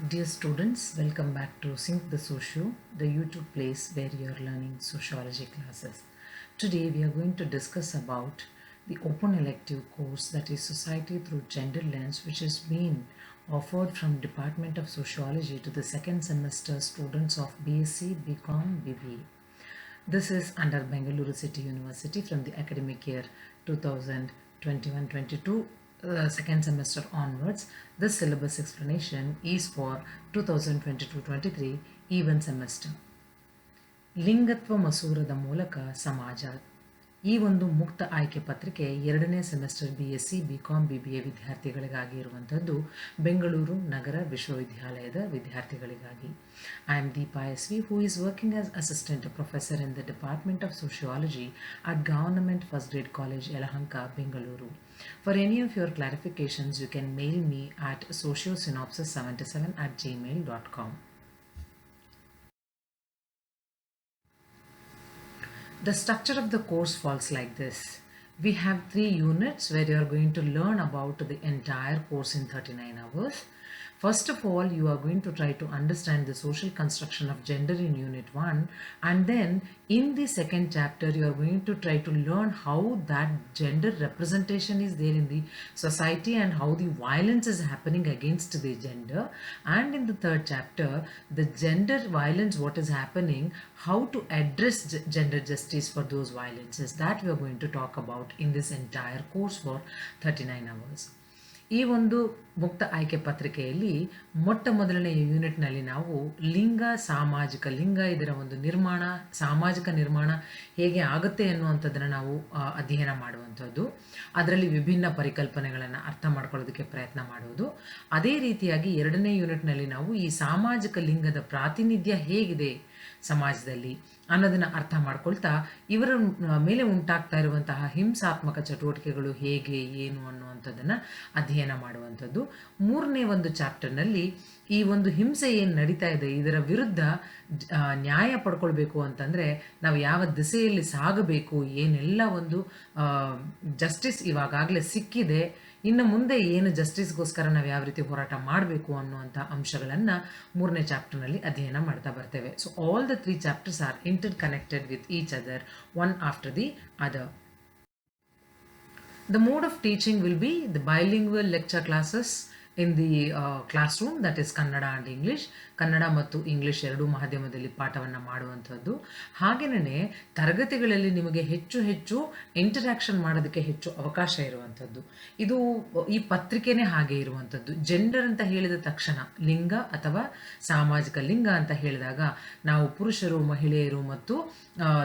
Dear students, welcome back to Sync the Socio, the YouTube place where you are learning sociology classes. Today we are going to discuss about the open elective course that is Society through Gender Lens, which is being offered from Department of Sociology to the second semester students of BSc, BCom, BBA. This is under Bengaluru City University from the academic year 2021-22 second semester onwards. This syllabus explanation is for 2022-23 even semester. ಲಿಂಗತ್ವ ಮಸೂರದ ಮೂಲಕ ಸಮಾಜ ಈ ಒಂದು ಮುಕ್ತ ಆಯ್ಕೆ ಪತ್ರಿಕೆ ಎರಡನೇ semester BSc, BCom, BBA ವಿದ್ಯಾರ್ಥಿಗಳಿಗಾಗಿ ಇರುವಂಥದ್ದು ಬೆಂಗಳೂರು ನಗರ ವಿಶ್ವವಿದ್ಯಾಲಯದ ವಿದ್ಯಾರ್ಥಿಗಳಿಗಾಗಿ. I am Deepa SV, who is working as assistant professor in the Department of Sociology at Government First Grade College, Yelahanka, Bengaluru. For any of your clarifications, you can mail me at sociosynopsis77@gmail.com. The structure of the course falls like this. We have 3 units where you are going to learn about the entire course in 39 hours. First of all, you are going to try to understand the social construction of gender in Unit 1, and then in the second chapter, you are going to try to learn how that gender representation is there in the society and how the violence is happening against the gender. And in the third chapter, the gender violence, what is happening, how to address gender justice for those violences. That we are going to talk about in this entire course for 39 hours. ಈ ಒಂದು ಮುಕ್ತ ಆಯ್ಕೆ ಪತ್ರಿಕೆಯಲ್ಲಿ ಮೊಟ್ಟ ಮೊದಲನೆಯ ಯೂನಿಟ್ನಲ್ಲಿ ನಾವು ಲಿಂಗ, ಸಾಮಾಜಿಕ ಲಿಂಗ, ಇದರ ಒಂದು ನಿರ್ಮಾಣ, ಸಾಮಾಜಿಕ ನಿರ್ಮಾಣ ಹೇಗೆ ಆಗುತ್ತೆ ಅನ್ನುವಂಥದ್ದನ್ನು ನಾವು ಅಧ್ಯಯನ ಮಾಡುವಂಥದ್ದು. ಅದರಲ್ಲಿ ವಿಭಿನ್ನ ಪರಿಕಲ್ಪನೆಗಳನ್ನು ಅರ್ಥ ಮಾಡ್ಕೊಳ್ಳೋದಕ್ಕೆ ಪ್ರಯತ್ನ ಮಾಡುವುದು. ಅದೇ ರೀತಿಯಾಗಿ ಎರಡನೇ ಯೂನಿಟ್ನಲ್ಲಿ ನಾವು ಈ ಸಾಮಾಜಿಕ ಲಿಂಗದ ಪ್ರಾತಿನಿಧ್ಯ ಹೇಗಿದೆ ಸಮಾಜದಲ್ಲಿ ಅನ್ನೋದನ್ನು ಅರ್ಥ ಮಾಡ್ಕೊಳ್ತಾ ಇವರ ಮೇಲೆ ಉಂಟಾಗ್ತಾ ಇರುವಂತಹ ಹಿಂಸಾತ್ಮಕ ಚಟುವಟಿಕೆಗಳು ಹೇಗೆ ಏನು ಅನ್ನುವಂಥದ್ದನ್ನು ಅಧ್ಯಯನ ಮಾಡುವಂಥದ್ದು. ಮೂರನೇ ಒಂದು ಚಾಪ್ಟರ್ನಲ್ಲಿ ಈ ಒಂದು ಹಿಂಸೆ ಏನು ನಡೀತಾ ಇದೆ ಇದರ ವಿರುದ್ಧ ನ್ಯಾಯ ಪಡ್ಕೊಳ್ಬೇಕು ಅಂತಂದರೆ ನಾವು ಯಾವ ದಿಸೆಯಲ್ಲಿ ಸಾಗಬೇಕು, ಏನೆಲ್ಲ ಒಂದು ಜಸ್ಟಿಸ್ ಇವಾಗಲೇ ಸಿಕ್ಕಿದೆ, ಇನ್ನು ಮುಂದೆ ಏನು ಜಸ್ಟಿಸ್ಗೋಸ್ಕರ ನಾವು ಯಾವ ರೀತಿ ಹೋರಾಟ ಮಾಡಬೇಕು ಅನ್ನುವಂಥ ಅಂಶಗಳನ್ನು ಮೂರನೇ ಚಾಪ್ಟರ್ನಲ್ಲಿ ಅಧ್ಯಯನ ಮಾಡ್ತಾ ಬರ್ತೇವೆ. So all the 3 chapters are interconnected with each other, one after the other. The mode of teaching will be the bilingual lecture classes in the classroom, that is Kannada and English. Kannada ಮತ್ತು English ಎರಡೂ ಮಾಧ್ಯಮದಲ್ಲಿ ಪಾಠವನ್ನು ಮಾಡುವಂಥದ್ದು. ಹಾಗೆಯೇ ತರಗತಿಗಳಲ್ಲಿ ನಿಮಗೆ ಹೆಚ್ಚು ಹೆಚ್ಚು ಇಂಟರಾಕ್ಷನ್ ಮಾಡೋದಕ್ಕೆ ಹೆಚ್ಚು ಅವಕಾಶ ಇರುವಂಥದ್ದು. ಇದು ಈ ಪತ್ರಿಕೆನೇ ಹಾಗೆ ಇರುವಂಥದ್ದು. ಜೆಂಡರ್ ಅಂತ ಹೇಳಿದ ತಕ್ಷಣ ಲಿಂಗ ಅಥವಾ ಸಾಮಾಜಿಕ ಲಿಂಗ ಅಂತ ಹೇಳಿದಾಗ ನಾವು ಪುರುಷರು, ಮಹಿಳೆಯರು ಮತ್ತು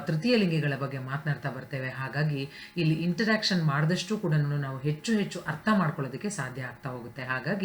ತೃತೀಯ ಲಿಂಗಿಗಳ ಬಗ್ಗೆ ಮಾತನಾಡ್ತಾ ಬರ್ತೇವೆ. ಹಾಗಾಗಿ ಇಲ್ಲಿ ಇಂಟರಾಕ್ಷನ್ ಮಾಡಿದಷ್ಟು ಕೂಡ ನಾವು ಹೆಚ್ಚು ಹೆಚ್ಚು ಅರ್ಥ ಮಾಡ್ಕೊಳ್ಳೋದಕ್ಕೆ ಸಾಧ್ಯ ಆಗ್ತಾ ಹೋಗುತ್ತೆ. ಹಾಗಾಗಿ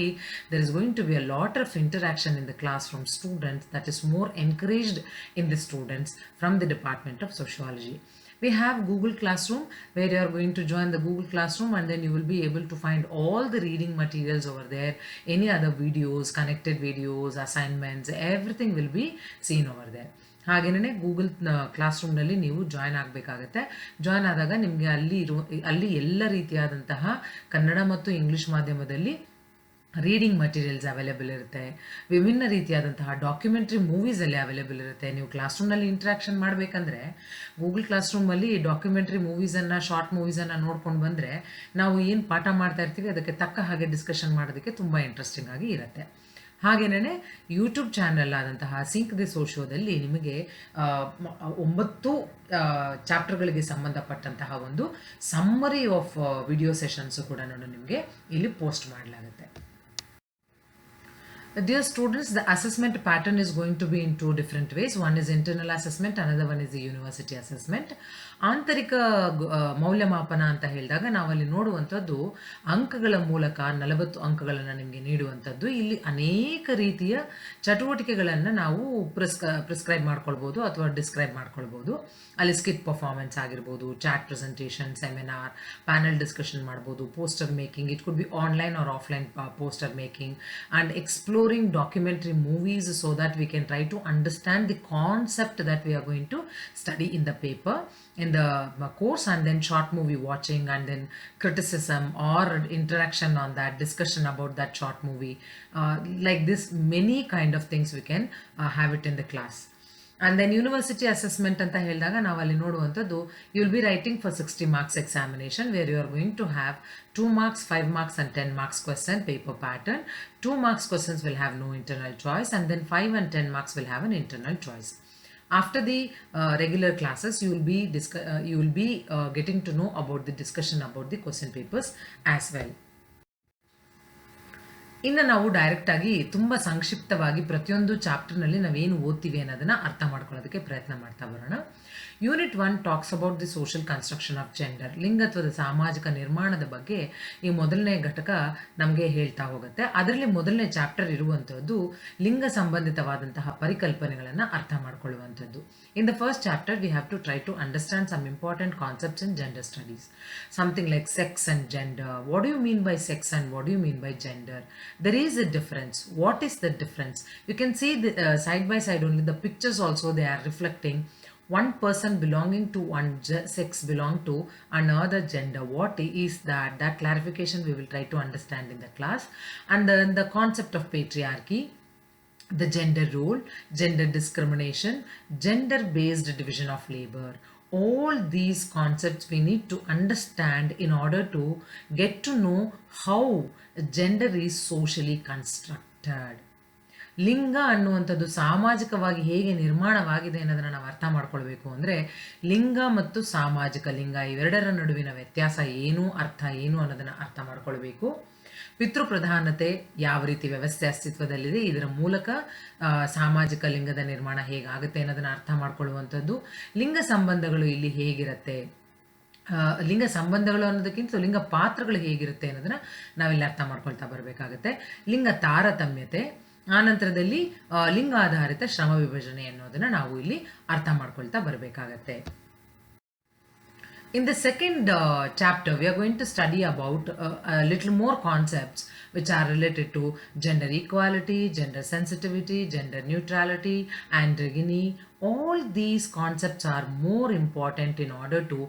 there is going to be a lot of interaction in the class from students, that is more encouraged in the students from the Department of Sociology. We have Google Classroom where you are going to join the Google Classroom, and then you will be able to find all the reading materials over there, any other videos, connected videos, assignments, everything will be seen over there. ಹಾಗೆಯೇ Google ಕ್ಲಾಸ್ರೂಮ್ನಲ್ಲಿ ನೀವು join ಆಗಬೇಕಾಗತ್ತೆ. Join ಆದಾಗ ನಿಮಗೆ ಅಲ್ಲಿ ಎಲ್ಲ ರೀತಿಯಾದಂತಹ ಕನ್ನಡ ಮತ್ತು English ಮಾಧ್ಯಮದಲ್ಲಿ reading materials available ಇರುತ್ತೆ. ವಿಭಿನ್ನ ರೀತಿಯಾದಂತಹ ಡಾಕ್ಯುಮೆಂಟ್ರಿ ಮೂವೀಸಲ್ಲಿ ಅವೈಲೇಬಲ್ ಇರುತ್ತೆ. ನೀವು ಕ್ಲಾಸ್ರೂಮ್ನಲ್ಲಿ ಇಂಟ್ರಾಕ್ಷನ್ ಮಾಡಬೇಕಂದ್ರೆ ಗೂಗಲ್ ಕ್ಲಾಸ್ರೂಮಲ್ಲಿ ಡಾಕ್ಯುಮೆಂಟ್ರಿ ಮೂವೀಸನ್ನು, ಶಾರ್ಟ್ ಮೂವೀಸನ್ನು ನೋಡ್ಕೊಂಡು ಬಂದರೆ ನಾವು ಏನು ಪಾಠ ಮಾಡ್ತಾ ಇರ್ತೀವಿ ಅದಕ್ಕೆ ತಕ್ಕ ಹಾಗೆ ಡಿಸ್ಕಷನ್ ಮಾಡೋದಕ್ಕೆ ತುಂಬ ಇಂಟ್ರೆಸ್ಟಿಂಗ್ ಆಗಿ ಇರುತ್ತೆ. ಹಾಗೆಯೇ ಯೂಟ್ಯೂಬ್ ಚಾನಲ್ ಆದಂತಹ ಸಿಂಕ್ ದಿ ಸೋಶಿಯೋದಲ್ಲಿ ನಿಮಗೆ 9 ಚಾಪ್ಟರ್ಗಳಿಗೆ ಸಂಬಂಧಪಟ್ಟಂತಹ ಒಂದು ಸಮ್ಮರಿ ಆಫ್ ವಿಡಿಯೋ ಸೆಷನ್ಸು ಕೂಡ ನಿಮಗೆ ಇಲ್ಲಿ ಪೋಸ್ಟ್ ಮಾಡಲಾಗುತ್ತೆ. Dear students, the assessment pattern is going to be in 2 different ways. One is internal assessment, another one is the university assessment. ಆಂತರಿಕ ಮೌಲ್ಯಮಾಪನ ಅಂತ ಹೇಳಿದಾಗ ನಾವಲ್ಲಿ ನೋಡುವಂಥದ್ದು ಅಂಕಗಳ ಮೂಲಕ 40 ಅಂಕಗಳನ್ನು ನಿಮಗೆ ನೀಡುವಂಥದ್ದು. ಇಲ್ಲಿ ಅನೇಕ ರೀತಿಯ ಚಟುವಟಿಕೆಗಳನ್ನು ನಾವು ಪ್ರಿಸ್ಕ್ರೈಬ್ ಮಾಡ್ಕೊಳ್ಬೋದು ಅಥವಾ ಡಿಸ್ಕ್ರೈಬ್ ಮಾಡ್ಕೊಳ್ಬೋದು. ಅಲ್ಲಿ ಸ್ಕಿಟ್ ಪರ್ಫಾರ್ಮೆನ್ಸ್ ಆಗಿರ್ಬೋದು, chart presentation, seminar, panel discussion ಮಾಡ್ಬೋದು, poster making, it could be online or offline poster making, and exploring exploring documentary movies so that we can try to understand the concept that we are going to study in the paper, in the course, and then short movie watching, and then criticism or interaction on that, discussion about that short movie. Like this, many kind of things we can have it in the class. And then university assessment ಅಂತ ಹೇಳಿದಾಗ ನಾವು ಅಲ್ಲಿ ನೋಡುವಂಥದ್ದು, you will be writing for 60 marks examination, where you are going to have 2 marks, 5 marks and 10 marks question paper pattern. 2 marks questions will have no internal choice, and then 5 and 10 marks will have an internal choice. After the regular classes, you will be getting to know about the discussion about the question papers as well. ಇನ್ನು ನಾವು ಡೈರೆಕ್ಟಾಗಿ ತುಂಬ ಸಂಕ್ಷಿಪ್ತವಾಗಿ ಪ್ರತಿಯೊಂದು ಚಾಪ್ಟರ್ನಲ್ಲಿ ನಾವೇನು ಓದ್ತೀವಿ ಅನ್ನೋದನ್ನು ಅರ್ಥ ಮಾಡ್ಕೊಳ್ಳೋದಕ್ಕೆ ಪ್ರಯತ್ನ ಮಾಡ್ತಾ ಬರೋಣ. Unit 1 talks about the social construction of gender. ಲಿಂಗತ್ವದ ಸಾಮಾಜಿಕ ನಿರ್ಮಾಣದ ಬಗ್ಗೆ ಈ ಮೊದಲನೇ ಘಟಕ ನಮಗೆ ಹೇಳ್ತಾ ಹೋಗುತ್ತೆ. ಅದರಲ್ಲಿ ಮೊದಲನೇ ಚಾಪ್ಟರ್ ಇರುವಂಥದ್ದು ಲಿಂಗ ಸಂಬಂಧಿತವಾದಂತಹ ಪರಿಕಲ್ಪನೆಗಳನ್ನು ಅರ್ಥ ಮಾಡ್ಕೊಳ್ಳುವಂಥದ್ದು. In the first chapter we have to try to understand some important concepts in gender studies. Something like sex and gender. What do you mean by sex and what do you mean by gender? There is a difference. What is the difference? You can see the, side by side only the pictures also, they are reflecting one person belonging to one sex belong to another gender. What is that? That clarification we will try to understand in the class. And then the concept of patriarchy, the gender role, gender discrimination, gender-based division of labor. All these concepts we need to understand in order to get to know how gender is socially constructed. ಲಿಂಗ ಅನ್ನುವಂಥದ್ದು ಸಾಮಾಜಿಕವಾಗಿ ಹೇಗೆ ನಿರ್ಮಾಣವಾಗಿದೆ ಅನ್ನೋದನ್ನು ನಾವು ಅರ್ಥ ಮಾಡ್ಕೊಳ್ಬೇಕು. ಅಂದರೆ ಲಿಂಗ ಮತ್ತು ಸಾಮಾಜಿಕ ಲಿಂಗ ಇವೆರಡರ ನಡುವಿನ ವ್ಯತ್ಯಾಸ ಏನು, ಅರ್ಥ ಏನು ಅನ್ನೋದನ್ನು ಅರ್ಥ ಮಾಡ್ಕೊಳ್ಬೇಕು. ಪಿತೃಪ್ರಧಾನತೆ ಯಾವ ರೀತಿ ವ್ಯವಸ್ಥೆ ಅಸ್ತಿತ್ವದಲ್ಲಿದೆ, ಇದರ ಮೂಲಕ ಸಾಮಾಜಿಕ ಲಿಂಗದ ನಿರ್ಮಾಣ ಹೇಗಾಗುತ್ತೆ ಅನ್ನೋದನ್ನು ಅರ್ಥ ಮಾಡ್ಕೊಳ್ಳುವಂಥದ್ದು. ಲಿಂಗ ಸಂಬಂಧಗಳು ಇಲ್ಲಿ ಹೇಗಿರುತ್ತೆ, ಲಿಂಗ ಸಂಬಂಧಗಳು ಅನ್ನೋದಕ್ಕಿಂತ ಲಿಂಗ ಪಾತ್ರಗಳು ಹೇಗಿರುತ್ತೆ ಅನ್ನೋದನ್ನು ನಾವಿಲ್ಲಿ ಅರ್ಥ ಮಾಡ್ಕೊಳ್ತಾ ಬರಬೇಕಾಗತ್ತೆ. ಲಿಂಗ ತಾರತಮ್ಯತೆ, ಆನಂತರದಲ್ಲಿ ಲಿಂಗಾಧಾರಿತ ಶ್ರಮ ವಿಭಜನೆ ಅನ್ನೋದನ್ನು ನಾವು ಇಲ್ಲಿ ಅರ್ಥ ಮಾಡ್ಕೊಳ್ತಾ ಬರಬೇಕಾಗತ್ತೆ. In the second chapter, we are going to study about a little more concepts which are related to gender equality, gender sensitivity, gender neutrality, androgyny. All these concepts are more important in order to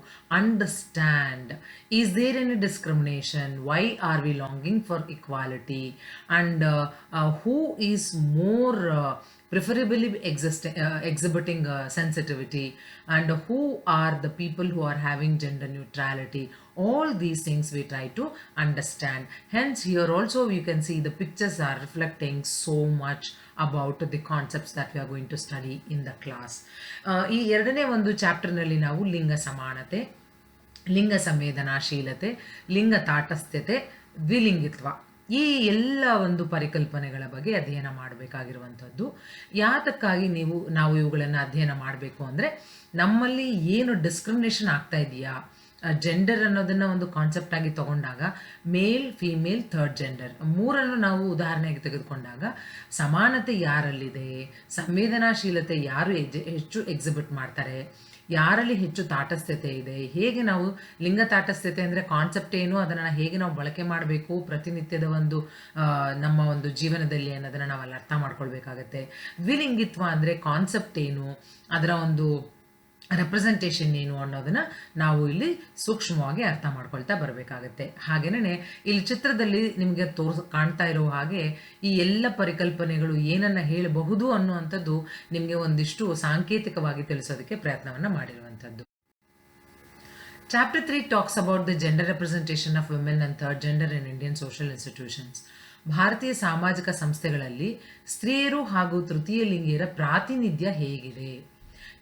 understand, is there any discrimination, why are we longing for equality, and who is more preferably exhibiting sensitivity, and who are the people who are having gender neutrality. All these things we try to understand. Hence here also you can see the pictures are reflecting so much about the concepts that we are going to study in the class. ಈ ಎರಡನೇ ಒಂದು ಚಾಪ್ಟರ್ನಲ್ಲಿ ನಾವು ಲಿಂಗ ಸಮಾನತೆ, ಲಿಂಗ ಸಂವೇದನಾಶೀಲತೆ, ಲಿಂಗ ತಾಟಸ್ಥ್ಯತೆ, ದ್ವಿಲಿಂಗಿತ್ವ, ಈ ಎಲ್ಲ ಒಂದು ಪರಿಕಲ್ಪನೆಗಳ ಬಗ್ಗೆ ಅಧ್ಯಯನ ಮಾಡಬೇಕಾಗಿರುವಂಥದ್ದು. ಯಾತಕ್ಕಾಗಿ ನಾವು ಇವುಗಳನ್ನು ಅಧ್ಯಯನ ಮಾಡಬೇಕು ಅಂದರೆ, ನಮ್ಮಲ್ಲಿ ಏನು ಡಿಸ್ಕ್ರಿಮಿನೇಷನ್ ಆಗ್ತಾ ಇದೆಯಾ, ಜೆಂಡರ್ ಅನ್ನೋದನ್ನು ಒಂದು ಕಾನ್ಸೆಪ್ಟ್ ಆಗಿ ತಗೊಂಡಾಗ ಮೇಲ್, ಫೀಮೇಲ್, ಥರ್ಡ್ ಜೆಂಡರ್ ಮೂರನ್ನು ನಾವು ಉದಾಹರಣೆಗೆ ತೆಗೆದುಕೊಂಡಾಗ ಸಮಾನತೆ ಯಾರಲ್ಲಿದೆ, ಸಂವೇದನಾಶೀಲತೆ ಯಾರು ಹೆಚ್ಚು ಎಕ್ಸಿಬಿಟ್ ಮಾಡ್ತಾರೆ, ಯಾರಲ್ಲಿ ಹೆಚ್ಚು ತಾಟಸ್ಥ್ಯತೆ ಇದೆ, ಹೇಗೆ ನಾವು ಲಿಂಗ ತಾಟಸ್ಥ್ಯತೆ ಅಂದರೆ ಕಾನ್ಸೆಪ್ಟ್ ಏನು, ಅದನ್ನು ಹೇಗೆ ನಾವು ಬಳಕೆ ಮಾಡಬೇಕು ಪ್ರತಿನಿತ್ಯದ ಒಂದು ನಮ್ಮ ಒಂದು ಜೀವನದಲ್ಲಿ ಅನ್ನೋದನ್ನು ನಾವಲ್ಲಿ ಅರ್ಥ ಮಾಡ್ಕೊಳ್ಬೇಕಾಗತ್ತೆ. ದ್ವಿಲಿಂಗಿತ್ವ ಅಂದರೆ ಕಾನ್ಸೆಪ್ಟ್ ಏನು, ಅದರ ಒಂದು ರೆಪ್ರೆಸೆಂಟೇಷನ್ ಏನು ಅನ್ನೋದನ್ನು ನಾವು ಇಲ್ಲಿ ಸೂಕ್ಷ್ಮವಾಗಿ ಅರ್ಥ ಮಾಡ್ಕೊಳ್ತಾ ಬರಬೇಕಾಗತ್ತೆ. ಹಾಗೆಯೇ ಇಲ್ಲಿ ಚಿತ್ರದಲ್ಲಿ ನಿಮಗೆ ಕಾಣ್ತಾ ಇರೋ ಹಾಗೆ ಈ ಎಲ್ಲ ಪರಿಕಲ್ಪನೆಗಳು ಏನನ್ನು ಹೇಳಬಹುದು ಅನ್ನುವಂಥದ್ದು ನಿಮಗೆ ಒಂದಿಷ್ಟು ಸಾಂಕೇತಿಕವಾಗಿ ತಿಳಿಸೋದಕ್ಕೆ ಪ್ರಯತ್ನವನ್ನು ಮಾಡಿರುವಂಥದ್ದು. Chapter 3 talks about the gender representation of women and third gender in Indian social institutions. ಭಾರತೀಯ ಸಾಮಾಜಿಕ ಸಂಸ್ಥೆಗಳಲ್ಲಿ ಸ್ತ್ರೀಯರು ಹಾಗೂ ತೃತೀಯ ಲಿಂಗಿಯರ ಪ್ರಾತಿನಿಧ್ಯ ಹೇಗಿದೆ.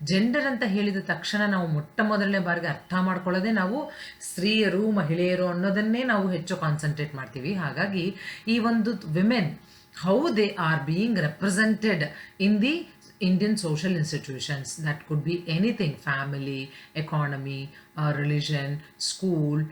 ಜೆಂಡರ್ ಅಂತ ಹೇಳಿದ ತಕ್ಷಣ ನಾವು ಮೊಟ್ಟ ಮೊದಲನೇ ಬಾರಿಗೆ ಅರ್ಥ ಮಾಡ್ಕೊಳ್ಳೋದೇ ನಾವು ಸ್ತ್ರೀಯರು, ಮಹಿಳೆಯರು ಅನ್ನೋದನ್ನೇ ನಾವು ಹೆಚ್ಚು ಕಾನ್ಸಂಟ್ರೇಟ್ ಮಾಡ್ತೀವಿ. ಹಾಗಾಗಿ ಈ ಒಂದು women, how they are being represented in the Indian social institutions, that could be anything, family, economy, religion, school,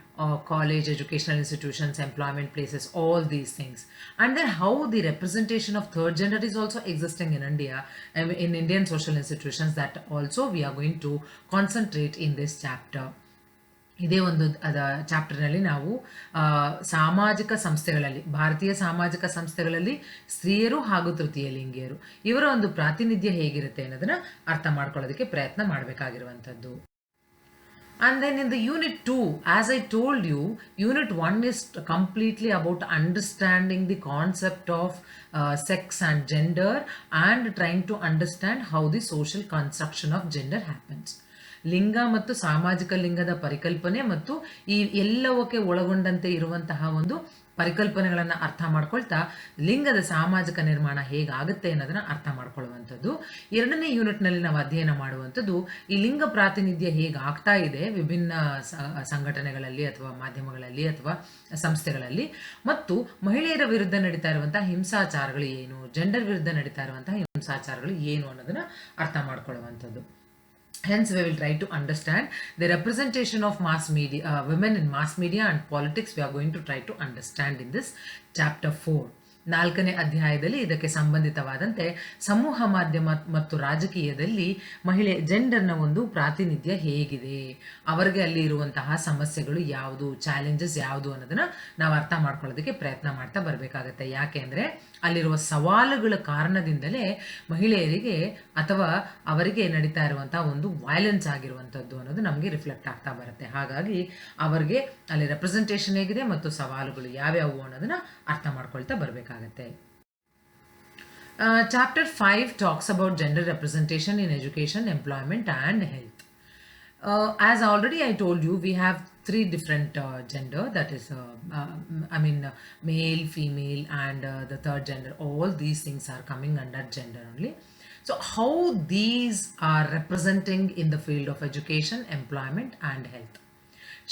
college, educational institutions, employment places, all these things. And then how the representation of third gender is also existing in India, in Indian social institutions, that also we are going to concentrate in this chapter. ಇದೇ ಒಂದು ಚಾಪ್ಟರ್ನಲ್ಲಿ ನಾವು ಸಾಮಾಜಿಕ ಸಂಸ್ಥೆಗಳಲ್ಲಿ, ಭಾರತೀಯ ಸಾಮಾಜಿಕ ಸಂಸ್ಥೆಗಳಲ್ಲಿ ಸ್ತ್ರೀಯರು ಹಾಗೂ ತೃತೀಯ ಲಿಂಗಿಯರು ಇವರ ಒಂದು ಪ್ರಾತಿನಿಧ್ಯ ಹೇಗಿರುತ್ತೆ ಅನ್ನೋದನ್ನ ಅರ್ಥ ಮಾಡ್ಕೊಳ್ಳೋದಕ್ಕೆ ಪ್ರಯತ್ನ ಮಾಡಬೇಕಾಗಿರುವಂಥದ್ದು. And then in the unit 2, as I told you, unit 1 is completely about understanding the concept of sex and gender and trying to understand how the social construction of gender happens. ಲಿಂಗ ಮತ್ತು ಸಾಮಾಜಿಕ ಲಿಂಗದ ಪರಿಕಲ್ಪನೆ ಮತ್ತು ಈ ಎಲ್ಲವಕ್ಕೆ ಒಳಗೊಂಡಂತೆ ಇರುವಂತಹ ಒಂದು ಪರಿಕಲ್ಪನೆಗಳನ್ನು ಅರ್ಥ ಮಾಡ್ಕೊಳ್ತಾ ಲಿಂಗದ ಸಾಮಾಜಿಕ ನಿರ್ಮಾಣ ಹೇಗಾಗುತ್ತೆ ಅನ್ನೋದನ್ನ ಅರ್ಥ ಮಾಡ್ಕೊಳ್ಳುವಂಥದ್ದು. 2ನೇ ಯೂನಿಟ್ನಲ್ಲಿ ನಾವು ಅಧ್ಯಯನ ಮಾಡುವಂಥದ್ದು ಈ ಲಿಂಗ ಪ್ರಾತಿನಿಧ್ಯ ಹೇಗಾಗ್ತಾ ಇದೆ ವಿಭಿನ್ನ ಸಂಘಟನೆಗಳಲ್ಲಿ ಅಥವಾ ಮಾಧ್ಯಮಗಳಲ್ಲಿ ಅಥವಾ ಸಂಸ್ಥೆಗಳಲ್ಲಿ, ಮತ್ತು ಮಹಿಳೆಯರ ವಿರುದ್ಧ ನಡೀತಾ ಇರುವಂತಹ ಹಿಂಸಾಚಾರಗಳು ಏನು, ಜೆಂಡರ್ ವಿರುದ್ಧ ನಡೀತಾ ಇರುವಂತಹ ಹಿಂಸಾಚಾರಗಳು ಏನು ಅನ್ನೋದನ್ನ ಅರ್ಥ ಮಾಡ್ಕೊಳ್ಳುವಂಥದ್ದು. Hence, we will try to understand the representation of mass media, women in mass media and politics. We are going to try to understand in this chapter 4. 4ನೇ ಅಧ್ಯಾಯದಲ್ಲಿ ಇದಕ್ಕೆ ಸಂಬಂಧಿತವಾದಂತೆ ಸಮೂಹ ಮಾಧ್ಯಮ ಮತ್ತು ರಾಜಕೀಯದಲ್ಲಿ ಮಹಿಳೆ ಜೆಂಡರ್ನ ಒಂದು ಪ್ರಾತಿನಿಧ್ಯ ಹೇಗಿದೆ, ಅವರಿಗೆ ಅಲ್ಲಿ ಇರುವಂತಹ ಸಮಸ್ಯೆಗಳು ಯಾವುದು, ಚಾಲೆಂಜಸ್ ಯಾವುದು ಅನ್ನೋದನ್ನ ನಾವು ಅರ್ಥ ಮಾಡ್ಕೊಳ್ಳೋದಕ್ಕೆ ಪ್ರಯತ್ನ ಮಾಡ್ತಾ ಬರಬೇಕಾಗತ್ತೆ. ಯಾಕೆ ಅಂದರೆ ಅಲ್ಲಿರುವ ಸವಾಲುಗಳ ಕಾರಣದಿಂದಲೇ ಮಹಿಳೆಯರಿಗೆ ಅಥವಾ ಅವರಿಗೆ ನಡೀತಾ ಇರುವಂತಹ ಒಂದು ವೈಲೆನ್ಸ್ ಆಗಿರುವಂಥದ್ದು ಅನ್ನೋದು ನಮಗೆ ರಿಫ್ಲೆಕ್ಟ್ ಆಗ್ತಾ ಬರುತ್ತೆ. ಹಾಗಾಗಿ ಅವರಿಗೆ ಅಲ್ಲಿ ರೆಪ್ರೆಸೆಂಟೇಷನ್ ಹೇಗಿದೆ ಮತ್ತು ಸವಾಲುಗಳು ಯಾವ್ಯಾವು ಅನ್ನೋದನ್ನ ಅರ್ಥ ಮಾಡ್ಕೊಳ್ತಾ ಬರಬೇಕಾಗುತ್ತೆ. Chapter 5 talks about gender representation in education, employment and health. As already I told you, we have 3 different gender, that is male, female and the third gender. All these things are coming under gender only. So how these are representing in the field of education, employment and health.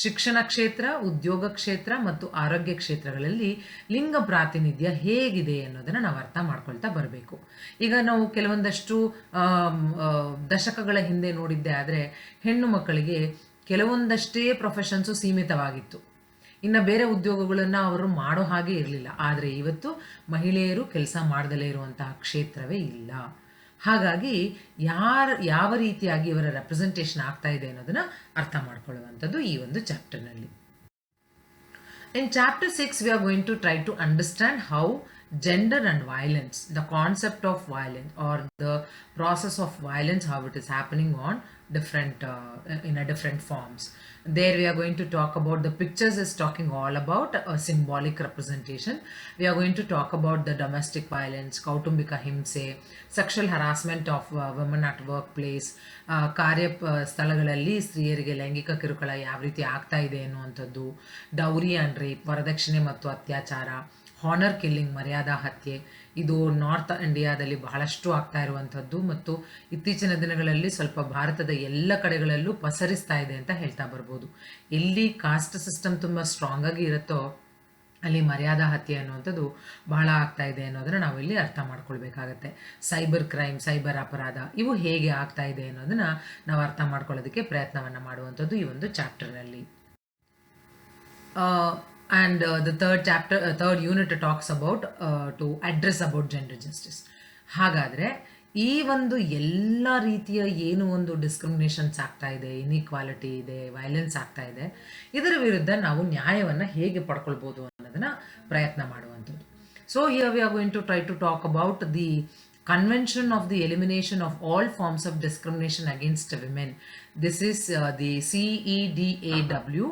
ಶಿಕ್ಷಣ ಕ್ಷೇತ್ರ, ಉದ್ಯೋಗ ಕ್ಷೇತ್ರ ಮತ್ತು ಆರೋಗ್ಯ ಕ್ಷೇತ್ರಗಳಲ್ಲಿ ಲಿಂಗ ಪ್ರಾತಿನಿಧ್ಯ ಹೇಗಿದೆ ಅನ್ನೋದನ್ನು ನಾವು ಅರ್ಥ ಮಾಡ್ಕೊಳ್ತಾ ಬರಬೇಕು. ಈಗ ನಾವು ಕೆಲವೊಂದಷ್ಟು ದಶಕಗಳ ಹಿಂದೆ ನೋಡಿದ್ದೆ ಆದರೆ ಹೆಣ್ಣು ಮಕ್ಕಳಿಗೆ ಕೆಲವೊಂದಷ್ಟೇ ಪ್ರೊಫೆಷನ್ಸು ಸೀಮಿತವಾಗಿತ್ತು. ಇನ್ನು ಬೇರೆ ಉದ್ಯೋಗಗಳನ್ನು ಅವರು ಮಾಡೋ ಹಾಗೆ ಇರಲಿಲ್ಲ. ಆದರೆ ಇವತ್ತು ಮಹಿಳೆಯರು ಕೆಲಸ ಮಾಡದಲೇ ಇರುವಂತಹ ಕ್ಷೇತ್ರವೇ ಇಲ್ಲ. ಹಾಗಾಗಿ ಯಾವ ರೀತಿಯಾಗಿ ಇವರ ರೆಪ್ರೆಸೆಂಟೇಷನ್ ಆಗ್ತಾ ಇದೆ ಅನ್ನೋದನ್ನ ಅರ್ಥ ಮಾಡ್ಕೊಳ್ಳುವಂಥದ್ದು ಈ ಒಂದು ಚಾಪ್ಟರ್ನಲ್ಲಿ. In chapter 6, we are going to try to understand how gender and violence, the concept of violence or the process of violence, how it is happening on different forms. There we are going to talk about the pictures is talking all about a symbolic representation. We are going to talk about the domestic violence, kautumbika himse, sexual harassment of women at workplace, ಕಾರ್ಯ ಸ್ಥಳಗಳಲ್ಲಿ ಸ್ತ್ರೀಯರಿಗೆ ಲೈಂಗಿಕ ಕಿರುಕುಳ ಯಾವ ರೀತಿ ಆಗ್ತಾ ಇದೆ ಅನ್ನುವಂಥದ್ದು, ಡೌರಿ ಆ್ಯಂಡ್ ರೇಪ್, ವರದಕ್ಷಿಣೆ ಮತ್ತು ಅತ್ಯಾಚಾರ, ಹಾನರ್ ಕಿಲ್ಲಿಂಗ್, ಮರ್ಯಾದಾ ಹತ್ಯೆ, ಇದು ನಾರ್ತ್ ಇಂಡಿಯಾದಲ್ಲಿ ಬಹಳಷ್ಟು ಆಗ್ತಾ ಇರುವಂಥದ್ದು ಮತ್ತು ಇತ್ತೀಚಿನ ದಿನಗಳಲ್ಲಿ ಸ್ವಲ್ಪ ಭಾರತದ ಎಲ್ಲ ಕಡೆಗಳಲ್ಲೂ ಪಸರಿಸ್ತಾ ಇದೆ ಅಂತ ಹೇಳ್ತಾ ಬರ್ಬೋದು. ಎಲ್ಲಿ ಕಾಸ್ಟ್ ಸಿಸ್ಟಮ್ ತುಂಬ ಸ್ಟ್ರಾಂಗ್ ಆಗಿ ಇರುತ್ತೋ ಅಲ್ಲಿ ಮರ್ಯಾದಾ ಹತ್ಯೆ ಅನ್ನುವಂಥದ್ದು ಬಹಳ ಆಗ್ತಾ ಇದೆ ಅನ್ನೋದನ್ನು ನಾವು ಇಲ್ಲಿ ಅರ್ಥ ಮಾಡ್ಕೊಳ್ಬೇಕಾಗತ್ತೆ. ಸೈಬರ್ ಕ್ರೈಮ್, ಸೈಬರ್ ಅಪರಾಧ ಇವು ಹೇಗೆ ಆಗ್ತಾ ಇದೆ ಅನ್ನೋದನ್ನು ನಾವು ಅರ್ಥ ಮಾಡ್ಕೊಳ್ಳೋದಕ್ಕೆ ಪ್ರಯತ್ನವನ್ನು ಮಾಡುವಂಥದ್ದು ಈ ಒಂದು ಚಾಪ್ಟರ್ನಲ್ಲಿ. And the third unit talks about to address about gender justice. ಹಾಗಾದರೆ ಈ ಒಂದು ಎಲ್ಲ ರೀತಿಯ ಏನು ಒಂದು ಡಿಸ್ಕ್ರಿಮಿನೇಷನ್ಸ್ ಆಗ್ತಾ ಇದೆ, ಇನ್ಇಕ್ವಾಲಿಟಿ ಇದೆ, ವೈಲೆನ್ಸ್ ಆಗ್ತಾ ಇದೆ, ಇದರ ವಿರುದ್ಧ ನಾವು ನ್ಯಾಯವನ್ನು ಹೇಗೆ ಪಡ್ಕೊಳ್ಬೋದು ಅನ್ನೋದನ್ನು ಪ್ರಯತ್ನ ಮಾಡುವಂಥದ್ದು. So here we are going to try to talk about the Convention of the Elimination of All Forms of Discrimination Against Women. This is the CEDAW.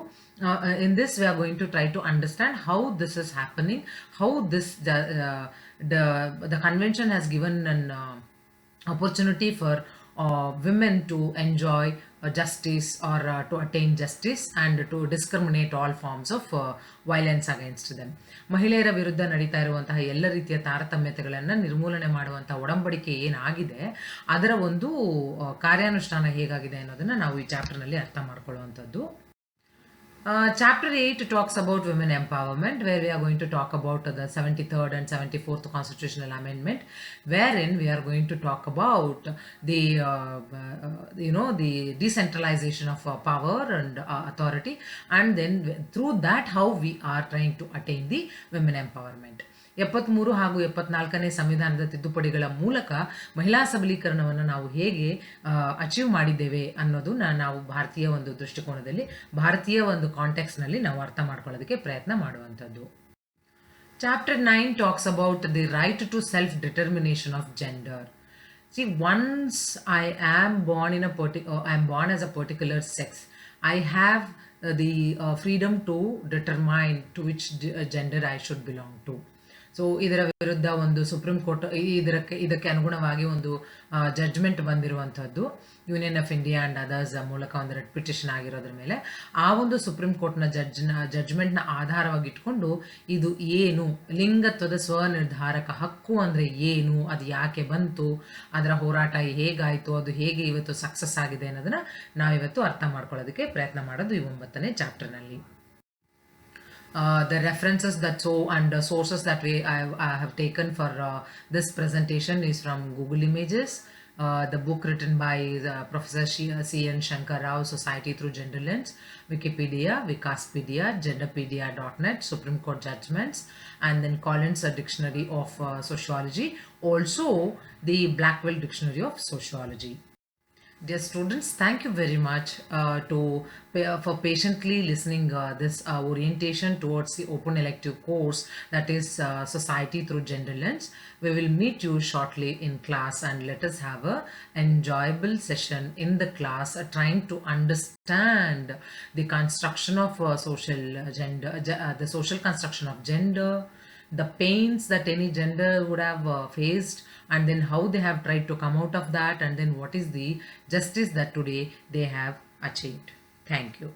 In this we are going to try to understand how this is happening, how this the convention has given an opportunity for women to enjoy justice or to attain justice and to discriminate all forms of violence against them. ಮಹಿಳೆಯರ ವಿರುದ್ಧ ನಡೀತಾ ಇರುವಂತಹ ಎಲ್ಲ ರೀತಿಯ ತಾರತಮ್ಯತೆಗಳನ್ನು ನಿರ್ಮೂಲನೆ ಮಾಡುವಂತಹ ಒಡಂಬಡಿಕೆ ಏನಾಗಿದೆ ಅದರ ಒಂದು ಕಾರ್ಯಾನುಷ್ಠಾನ ಹೇಗಾಗಿದೆ ಅನ್ನೋದನ್ನು ನಾವು ಈ ಚಾಪ್ಟರ್ನಲ್ಲಿ ಅರ್ಥ ಮಾಡ್ಕೊಳ್ಳುವಂಥದ್ದು. Chapter 8 talks about women empowerment, where we are going to talk about the 73rd and 74th constitutional amendment, wherein we are going to talk about the the decentralization of power and authority, and then through that how we are trying to attain the women empowerment. 73 ಹಾಗೂ 74ನೇ ಸಂವಿಧಾನದ ತಿದ್ದುಪಡಿಗಳ ಮೂಲಕ ಮಹಿಳಾ ಸಬಲೀಕರಣವನ್ನು ನಾವು ಹೇಗೆ achieve ಮಾಡಿದ್ದೇವೆ ಅನ್ನೋದು ನಾವು ಭಾರತೀಯ ಒಂದು ದೃಷ್ಟಿಕೋನದಲ್ಲಿ, ಭಾರತೀಯ ಒಂದು ಕಾಂಟೆಕ್ಸ್ನಲ್ಲಿ ನಾವು ಅರ್ಥ ಮಾಡ್ಕೊಳ್ಳೋದಕ್ಕೆ ಪ್ರಯತ್ನ ಮಾಡುವಂಥದ್ದು. Chapter 9 talks about the right to self-determination of gender. See, once I am born I am born as a particular sex, I have the freedom to determine to which gender I should belong to. So ಇದರ ವಿರುದ್ಧ ಒಂದು supreme court ಇದಕ್ಕೆ ಅನುಗುಣವಾಗಿ ಒಂದು judgment ಬಂದಿರುವಂಥದ್ದು union of India and others ಮೂಲಕ ಒಂದು red petition ಆಗಿರೋದ್ರ ಮೇಲೆ ಆ ಒಂದು ಸುಪ್ರೀಂ ಕೋರ್ಟ್ನ ಜಡ್ಜ್ಮೆಂಟ್ನ ಆಧಾರವಾಗಿ ಇಟ್ಕೊಂಡು ಇದು ಏನು, ಲಿಂಗತ್ವದ ಸ್ವನಿರ್ಧಾರಕ ಹಕ್ಕು ಅಂದರೆ ಏನು, ಅದು ಯಾಕೆ ಬಂತು, ಅದರ ಹೋರಾಟ ಹೇಗಾಯಿತು, ಅದು ಹೇಗೆ ಇವತ್ತು ಸಕ್ಸಸ್ ಆಗಿದೆ ಅನ್ನೋದನ್ನು ನಾವಿವತ್ತು ಅರ್ಥ ಮಾಡ್ಕೊಳ್ಳೋದಕ್ಕೆ ಪ್ರಯತ್ನ ಮಾಡೋದು ಈ 9ನೇ ಚಾಪ್ಟರ್ನಲ್ಲಿ. The references and the sources that I have taken for this presentation is from Google Images, the book written by Professor C.N. Shankar Rao, Society Through Gender Lens, Wikipedia, Wikaspedia, Genderpedia.net, Supreme Court Judgments, and then Collins Dictionary of Sociology, also the Blackwell Dictionary of Sociology. Dear students, thank you very much for patiently listening this orientation towards the open elective course, that is Society Through Gender Lens. We will meet you shortly in class, and let us have a enjoyable session in the class trying to understand the construction of social gender, the social construction of gender, the pains that any gender would have faced, and then how they have tried to come out of that, and then what is the justice that today they have achieved. Thank you.